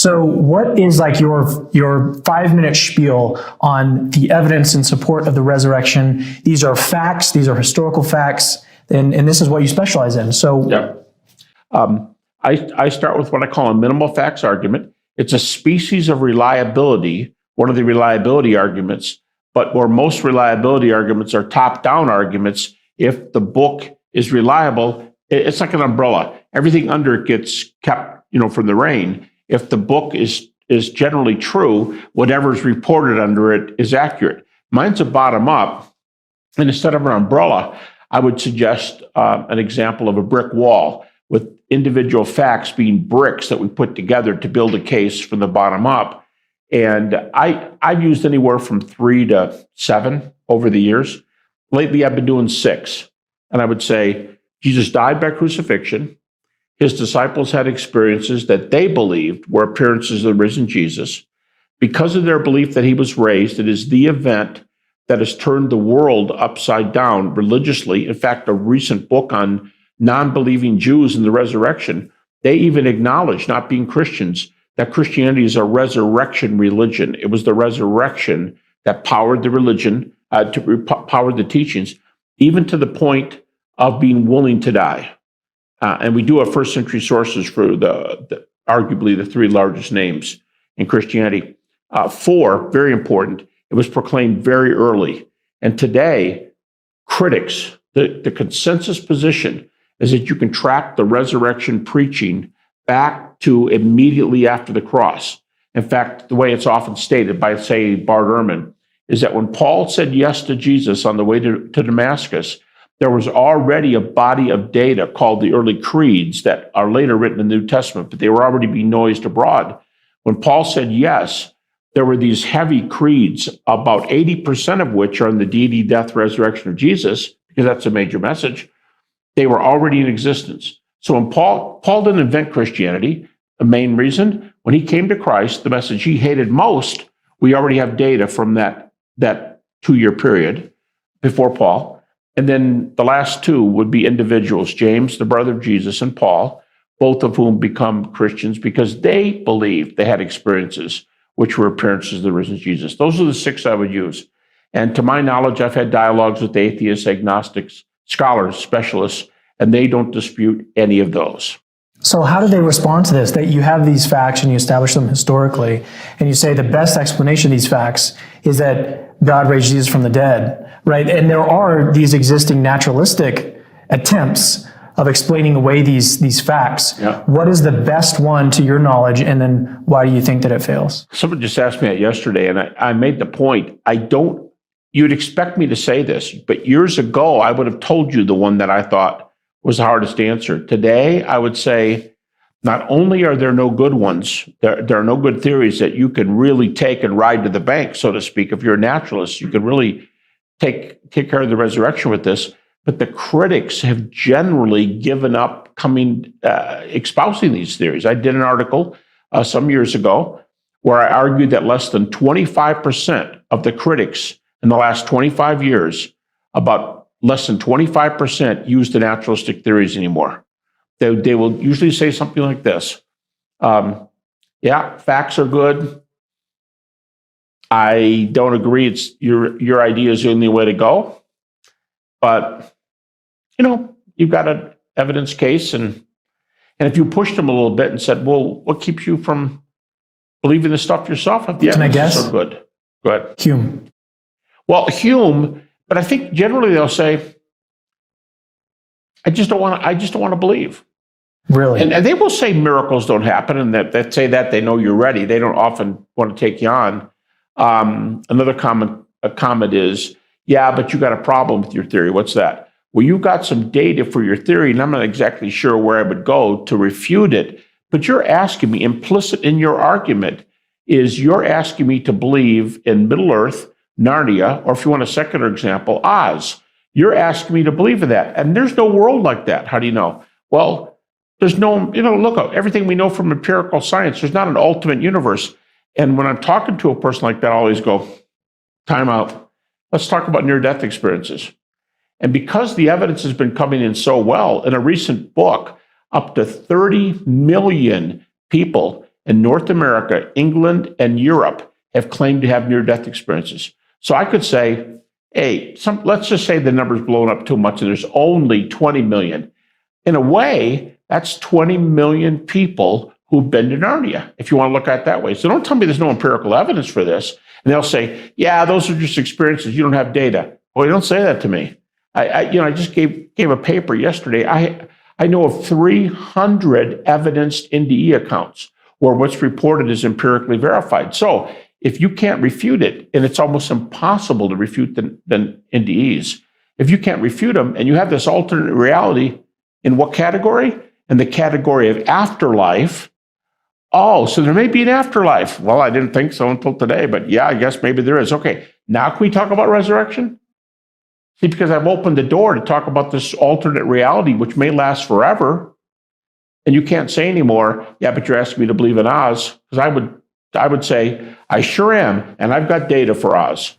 So what is like your 5-minute spiel on the evidence in support of the resurrection? These are facts, these are historical facts, and this is what you specialize in. So I start with what I call a minimal facts argument. It's a species of reliability, one of the reliability arguments, but where most reliability arguments are top-down arguments. If the book is reliable, it's like an umbrella. Everything under it gets kept, from the rain. If the book is generally true, whatever's reported under it is accurate. Mine's a bottom up, and instead of an umbrella, I would suggest an example of a brick wall with individual facts being bricks that we put together to build a case from the bottom up. And I've used anywhere from 3 to 7 over the years. Lately, I've been doing 6. And I would say Jesus died by crucifixion. His disciples had experiences that they believed were appearances of the risen Jesus. Because of their belief that he was raised, it is the event that has turned the world upside down religiously. In fact, a recent book on non-believing Jews and the resurrection, they even acknowledge, not being Christians, that Christianity is a resurrection religion. It was the resurrection that powered the religion, powered the teachings, even to the point of being willing to die. And we do have first century sources for arguably the 3 largest names in Christianity. 4, very important, it was proclaimed very early. And today, critics, the consensus position is that you can track the resurrection preaching back to immediately after the cross. In fact, the way it's often stated by, say, Bart Ehrman, is that when Paul said yes to Jesus on the way to Damascus, there was already a body of data called the early creeds that are later written in the New Testament, but they were already being noised abroad. When Paul said yes, there were these heavy creeds, about 80% of which are in the deity, death, resurrection of Jesus, because that's a major message. They were already in existence. So when Paul didn't invent Christianity, the main reason, when he came to Christ, the message he hated most, we already have data from that 2-year period before Paul. And then the last 2 would be individuals, James, the brother of Jesus, and Paul, both of whom become Christians because they believed they had experiences which were appearances of the risen Jesus. Those are the 6 I would use. And to my knowledge, I've had dialogues with atheists, agnostics, scholars, specialists, and they don't dispute any of those. So how do they respond to this? That you have these facts and you establish them historically, and you say the best explanation of these facts is that God raised Jesus from the dead, right? And there are these existing naturalistic attempts of explaining away these facts. Yeah. What is the best one to your knowledge, and then why do you think that it fails? Someone just asked me that yesterday, and I made the point, you'd expect me to say this, but years ago, I would have told you the one that I thought was the hardest answer. Today, I would say, not only are there no good ones, there are no good theories that you can really take and ride to the bank, so to speak. If you're a naturalist, you can really take care of the resurrection with this. But the critics have generally given up espousing these theories. I did an article some years ago where I argued that less than 25% of the critics in the last 25 years, about less than 25% use the naturalistic theories anymore. They will usually say something like this. Yeah, facts are good. I don't agree it's your idea is the only way to go. But, you've got an evidence case. And if you pushed them a little bit and said, well, what keeps you from believing this stuff yourself? If the evidence is so good. Go ahead. Hume. Well, Hume, but I think generally they'll say, I just don't want to believe. Really? And they will say miracles don't happen, and that say that they know you're ready. They don't often want to take you on. Another comment is, yeah, but you got a problem with your theory. What's that? Well, you got some data for your theory, and I'm not exactly sure where I would go to refute it. But you're asking me, implicit in your argument, is you're asking me to believe in Middle Earth, Narnia, or if you want a secular example, Oz. You're asking me to believe in that. And there's no world like that. How do you know? Well, there's no, look at everything we know from empirical science. There's not an ultimate universe. And when I'm talking to a person like that, I always go, time out. Let's talk about near-death experiences. And because the evidence has been coming in so well, in a recent book, up to 30 million people in North America, England, and Europe have claimed to have near-death experiences. So I could say, hey, let's just say the number's blown up too much and there's only 20 million. In a way, that's 20 million people who've been to Narnia, if you want to look at it that way. So don't tell me there's no empirical evidence for this. And they'll say, yeah, those are just experiences. You don't have data. Well, you don't say that to me. I just gave a paper yesterday. I know of 300 evidenced NDE accounts where what's reported is empirically verified. So if you can't refute it, and it's almost impossible to refute the NDEs, if you can't refute them and you have this alternate reality, in what category? In the category of afterlife. Oh, so there may be an afterlife. Well, I didn't think so until today, but yeah, I guess maybe there is. Okay, now can we talk about resurrection? See, because I've opened the door to talk about this alternate reality, which may last forever, and you can't say anymore, yeah, but you're asking me to believe in Oz, because I would say, I sure am, and I've got data for Oz.